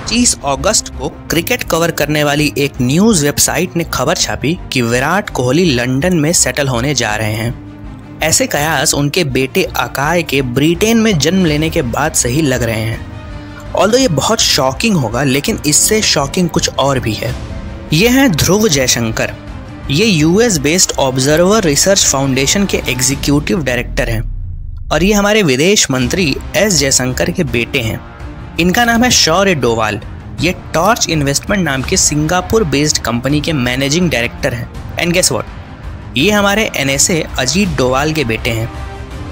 25 अगस्त को cricket cover करने वाली एक न्यूज़ वेबसाइट ने खबर छापी कि विराट कोहली लंदन में सेटल होने जा रहे हैं। ऐसे कयास उनके बेटे अकाय के ब्रिटेन में जन्म लेने के बाद से ही लग रहे हैं। ऑल्दो ये बहुत शॉकिंग होगा, लेकिन इससे शॉकिंग कुछ और भी है। ये हैं ध्रुव जयशंकर। ये US based observer research foundation के एग्जीक्यूटिव डायरेक्टर हैं और ये हमारे विदेश मंत्री एस जयशंकर के बेटे हैं। इनका नाम है शौर्य डोवाल। ये टॉर्च इन्वेस्टमेंट नाम की सिंगापुर बेस्ड कंपनी के मैनेजिंग डायरेक्टर हैं। एंड गेस व्हाट, ये हमारे एनएसए अजीत डोवाल के बेटे हैं।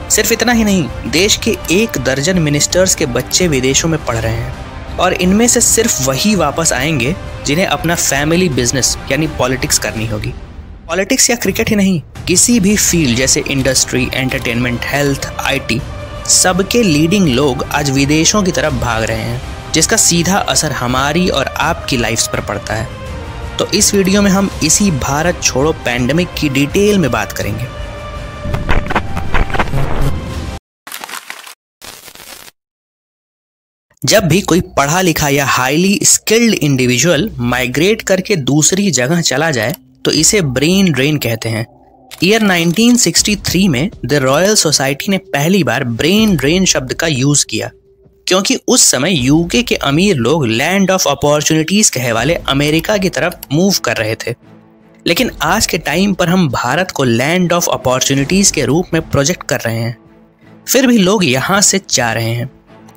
सिर्फ इतना ही नहीं, देश के 1 दर्जन मिनिस्टर्स के बच्चे विदेशों में पढ़ रहे हैं और इनमें से सिर्फ वही वापस आएंगे जिन्हें अपना फैमिली बिजनेस यानी पॉलिटिक्स करनी होगी। पॉलिटिक्स या क्रिकेट ही नहीं, किसी भी फील्ड जैसे इंडस्ट्री, एंटरटेनमेंट, हेल्थ, आईटी, सबके लीडिंग लोग आज विदेशों की तरफ भाग रहे हैं, जिसका सीधा असर हमारी और आपकी लाइफ्स पर पड़ता है। तो इस वीडियो में हम इसी भारत छोड़ो पैंडेमिक की डिटेल में बात करेंगे। जब भी कोई पढ़ा लिखा या हाईली स्किल्ड इंडिविजुअल माइग्रेट करके दूसरी जगह चला जाए तो इसे ब्रेन ड्रेन कहते हैं। ईयर 1963 में द रॉयल सोसाइटी ने पहली बार ब्रेन ड्रेन शब्द का यूज किया, क्योंकि उस समय यूके के अमीर लोग लैंड ऑफ अपॉर्चुनिटीज कहे वाले अमेरिका की तरफ मूव कर रहे थे। लेकिन आज के टाइम पर हम भारत को लैंड ऑफ अपॉर्चुनिटीज के रूप में प्रोजेक्ट कर रहे हैं, फिर भी लोग यहाँ से जा रहे हैं।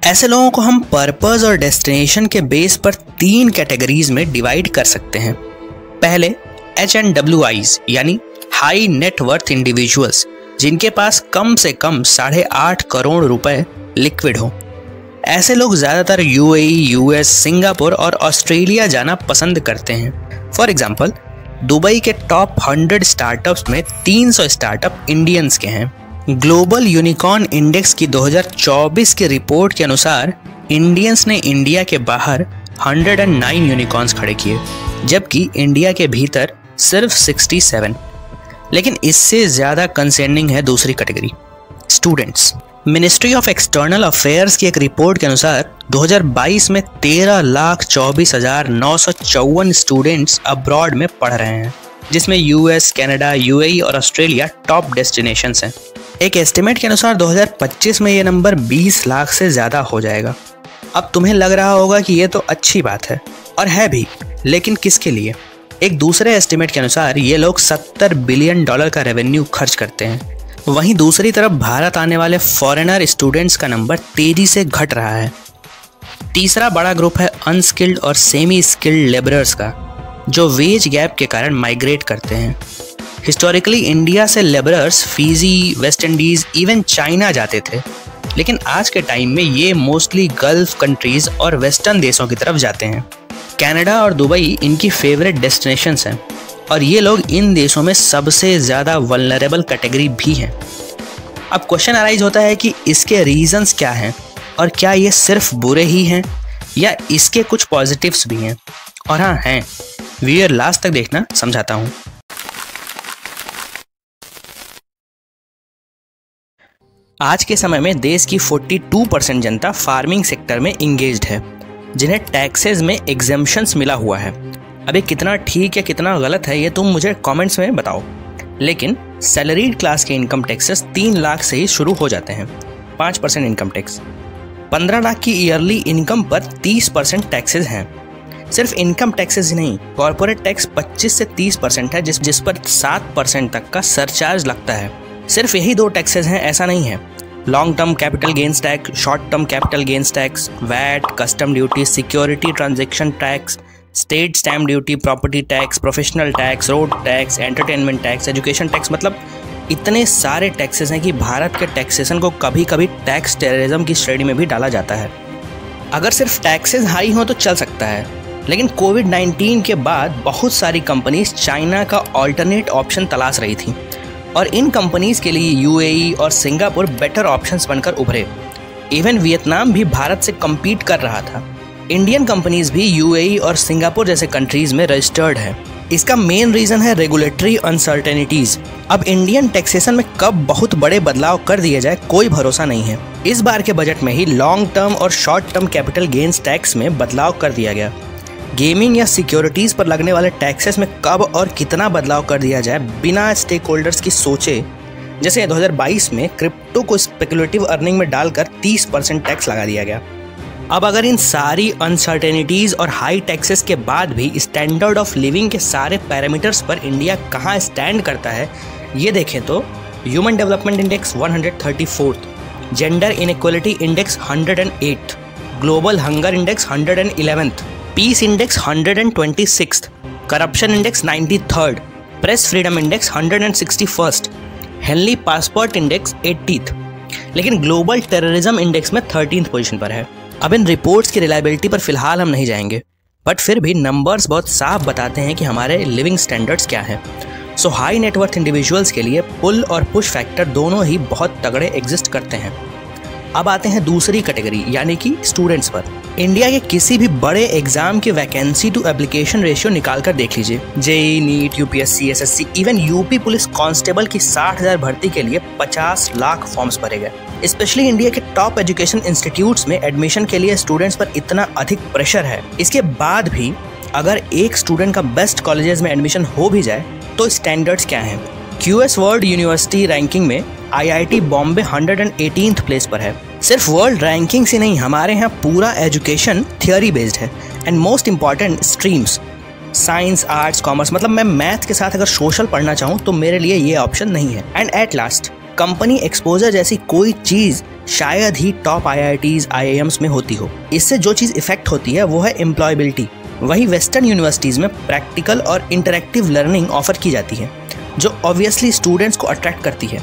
ऐसे लोगों को हम पर्पस और डेस्टिनेशन के बेस पर 3 कैटेगरीज में डिवाइड कर सकते हैं। पहले HNWIs यानी हाई नेटवर्थ इंडिविजुअल्स, जिनके पास कम से कम 8.5 करोड़ रुपए लिक्विड हो। ऐसे लोग ज़्यादातर UAE, US, सिंगापुर और ऑस्ट्रेलिया जाना पसंद करते हैं। फॉर एग्जाम्पल, दुबई के टॉप 100 स्टार्टअप्स में 300 स्टार्टअप इंडियंस के हैं। ग्लोबल यूनिकॉर्न इंडेक्स की 2024 की रिपोर्ट के अनुसार इंडियंस ने इंडिया के बाहर 109 यूनिकॉर्न्स खड़े किए, जबकि इंडिया के भीतर सिर्फ 67। लेकिन इससे ज़्यादा कंसर्निंग है दूसरी category, students. Ministry of external affairs की एक रिपोर्ट के अनुसार 2022 में 13,24,954 स्टूडेंट्स अब्रॉड में पढ़ रहे हैं, जिसमें US, कनाडा, UAE और ऑस्ट्रेलिया टॉप डेस्टिनेशंस हैं। एक एस्टिमेट के अनुसार 2025 में ये नंबर 20 लाख से ज़्यादा हो जाएगा। अब तुम्हें लग रहा होगा कि ये तो अच्छी बात है, और है भी, लेकिन किसके लिए? एक दूसरे एस्टिमेट के अनुसार ये लोग $70 बिलियन का रेवेन्यू खर्च करते हैं। वहीं दूसरी तरफ भारत आने वाले फॉरेनर स्टूडेंट्स का नंबर तेजी से घट रहा है। तीसरा बड़ा ग्रुप है अनस्किल्ड और सेमी स्किल्ड लेबरर्स का, जो वेज गैप के कारण माइग्रेट करते हैं। हिस्टोरिकली इंडिया से labourers Fiji, West Indies, even China जाते थे, लेकिन आज के टाइम में ये मोस्टली गल्फ कंट्रीज़ और वेस्टर्न देशों की तरफ जाते हैं। कनाडा और दुबई इनकी फेवरेट डेस्टिनेशंस हैं, और ये लोग इन देशों में सबसे ज़्यादा वल्नरेबल कैटेगरी भी हैं। अब क्वेश्चन अराइज होता है कि इसके रीजंस क्या हैं, और क्या ये सिर्फ बुरे ही हैं या इसके कुछ पॉजिटिव्स भी हैं? और हाँ हैं, वीडियो लास्ट तक देखना, समझाता हूँ। आज के समय में देश की 42% जनता फार्मिंग सेक्टर में इंगेज्ड है, जिन्हें टैक्सेस में एग्जेम्पशंस मिला हुआ है। अब ये कितना ठीक या कितना गलत है ये तुम मुझे कमेंट्स में बताओ। लेकिन सैलरीड क्लास के इनकम टैक्सेस 3 लाख से ही शुरू हो जाते हैं। 5% इनकम टैक्स, 15 लाख की ईयरली इनकम पर 30% टैक्सेस हैं। सिर्फ इनकम टैक्सेस ही नहीं, कॉर्पोरेट टैक्स 25 से 30% है, जिस पर 7% तक का सरचार्ज लगता है। सिर्फ यही 2 टैक्सेस हैं ऐसा नहीं है। Long term capital gains tax, short term capital gains tax, VAT, custom duty, security transaction tax, state stamp duty, property tax, professional tax, road tax, entertainment tax, education tax. मतलब इतने सारे टैक्सेस हैं कि भारत के टैक्सेशन को कभी कभी tax terrorism की श्रेणी में भी डाला जाता है। अगर सिर्फ टैक्सेस हाई हो तो चल सकता है, लेकिन कोविड-19 के बाद बहुत सारी कंपनीज चाइना का ऑल्टरनेट ऑप्शन तलाश रही थी, और इन कंपनीज के लिए UAE और सिंगापुर बेटर ऑप्शंस बनकर उभरे। इवन वियतनाम भी भारत से कम्पीट कर रहा था। इंडियन कंपनीज भी UAE और सिंगापुर जैसे कंट्रीज में रजिस्टर्ड है। इसका मेन रीजन है रेगुलेटरी अनसर्टेनिटीज। अब इंडियन टैक्सेशन में कब बहुत बड़े बदलाव कर दिए जाए कोई भरोसा नहीं है। इस बार के बजट में ही लॉन्ग टर्म और short term capital gains tax में बदलाव कर दिया गया। गेमिंग या सिक्योरिटीज पर लगने वाले टैक्सेस में कब और कितना बदलाव कर दिया जाए बिना स्टेक होल्डर्स की सोचे, जैसे 2022 में क्रिप्टो को स्पेकुलेटिव अर्निंग में डालकर 30% टैक्स लगा दिया गया। अब अगर इन सारी अनसर्टेनिटीज और हाई टैक्सेस के बाद भी स्टैंडर्ड ऑफ लिविंग के सारे पैरामीटर्स पर इंडिया कहाँ स्टैंड करता है ये देखें तो human development index 134th, gender inequality index 108th, global hunger index 111th, peace index 126th, corruption index 93rd, press freedom index 161st, Henley passport index 80th, लेकिन ग्लोबल टेररिज्म इंडेक्स में 13th position पर है। अब इन reports की reliability पर फिलहाल हम नहीं जाएंगे, बट फिर भी नंबर्स बहुत साफ बताते हैं कि हमारे लिविंग स्टैंडर्ड्स क्या हैं। सो हाई नेटवर्थ इंडिविजुअल्स के लिए पुल और पुश फैक्टर दोनों ही बहुत तगड़े एग्जिस्ट करते हैं। अब आते हैं दूसरी कैटेगरी यानी कि स्टूडेंट्स पर। इंडिया के किसी भी बड़े एग्जाम की वैकेंसी टू एप्लीकेशन रेशियो निकाल कर देख लीजिए। JEE, NEET, UPSC, SSC, even UP police constable की 60,000 भर्ती के लिए 50 लाख फॉर्म्स भरे गए। स्पेशली इंडिया के टॉप एजुकेशन इंस्टीट्यूट्स में एडमिशन के लिए स्टूडेंट्स पर इतना अधिक प्रेशर है। इसके बाद भी अगर एक स्टूडेंट का बेस्ट कॉलेजेस में एडमिशन हो भी जाए तो स्टैंडर्ड्स क्या हैं? क्यूएस वर्ल्ड यूनिवर्सिटी रैंकिंग में आईआईटी बॉम्बे 118th प्लेस पर है। सिर्फ वर्ल्ड रैंकिंग से नहीं, हमारे यहाँ पूरा एजुकेशन थियोरी बेस्ड है and most important streams science, arts, commerce. मतलब मैं मैथ के साथ अगर सोशल पढ़ना चाहूँ तो मेरे लिए ये ऑप्शन नहीं है। And at last company exposure जैसी कोई चीज़ शायद ही टॉप आईआईटीज, आईआईएम्स में होती हो। इससे जो चीज़ इफेक्ट होती है वो है एम्प्लॉयबिलिटी। वही वेस्टर्न यूनिवर्सिटीज़ में प्रैक्टिकल और इंटरेक्टिव लर्निंग ऑफर की जाती है जो ऑब्वियसली स्टूडेंट्स को अट्रैक्ट करती है।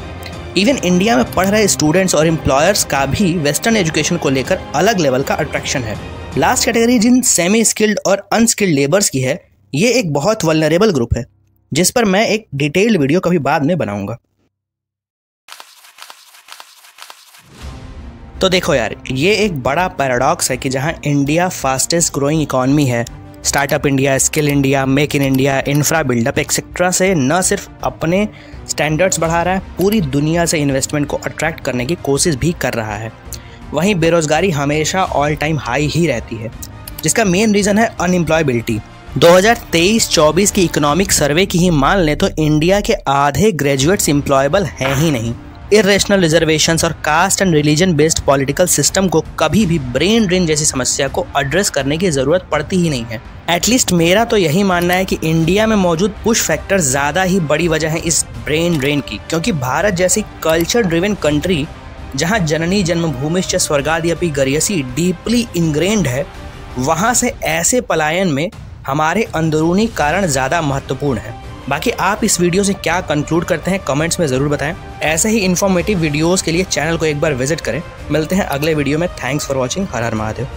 इवन इंडिया में पढ़ रहे स्टूडेंट्स और एम्प्लॉयर्स का भी वेस्टर्न एजुकेशन को लेकर अलग लेवल का अट्रैक्शन है। लास्ट कैटेगरी जिन सेमी स्किल्ड और अनस्किल्ड लेबर्स की है, ये एक बहुत वल्नरेबल ग्रुप है जिस पर मैं एक डिटेल्ड वीडियो कभी बाद में बनाऊंगा। तो देखो यार, ये एक बड़ा पैराडॉक्स है कि जहां इंडिया फास्टेस्ट ग्रोइंग इकॉनमी है, startup India, skill India, make in India, infra buildup etcetera से न सिर्फ अपने स्टैंडर्ड्स बढ़ा रहा है, पूरी दुनिया से इन्वेस्टमेंट को अट्रैक्ट करने की कोशिश भी कर रहा है। वहीं बेरोजगारी हमेशा ऑल टाइम हाई ही रहती है, जिसका मेन रीज़न है अनएम्प्लॉयबिलिटी। 2023-24 की इकोनॉमिक सर्वे की ही मान लें तो इंडिया के आधे ग्रेजुएट्स एम्प्लॉयबल हैं ही नहीं। इरेशनल रिजर्वेशंस और caste and religion based political system को कभी भी ब्रेन ड्रेन जैसी समस्या को एड्रेस करने की ज़रूरत पड़ती ही नहीं है। एटलीस्ट मेरा तो यही मानना है कि इंडिया में मौजूद पुश फैक्टर ज़्यादा ही बड़ी वजह है इस ब्रेन ड्रेन की, क्योंकि भारत जैसी कल्चर ड्रिवन कंट्री जहाँ जननी जन्मभूमिश्च स्वर्गादपि गरीयसी डीपली इनग्रेन्ड है, वहाँ से ऐसे पलायन में हमारे अंदरूनी कारण ज़्यादा महत्वपूर्ण है। बाकी आप इस वीडियो से क्या कंक्लूड करते हैं कमेंट्स में ज़रूर बताएं। ऐसे ही इन्फॉर्मेटिव वीडियोस के लिए चैनल को एक बार विजिट करें। मिलते हैं अगले वीडियो में। Thanks for watching. Her her Mahadev.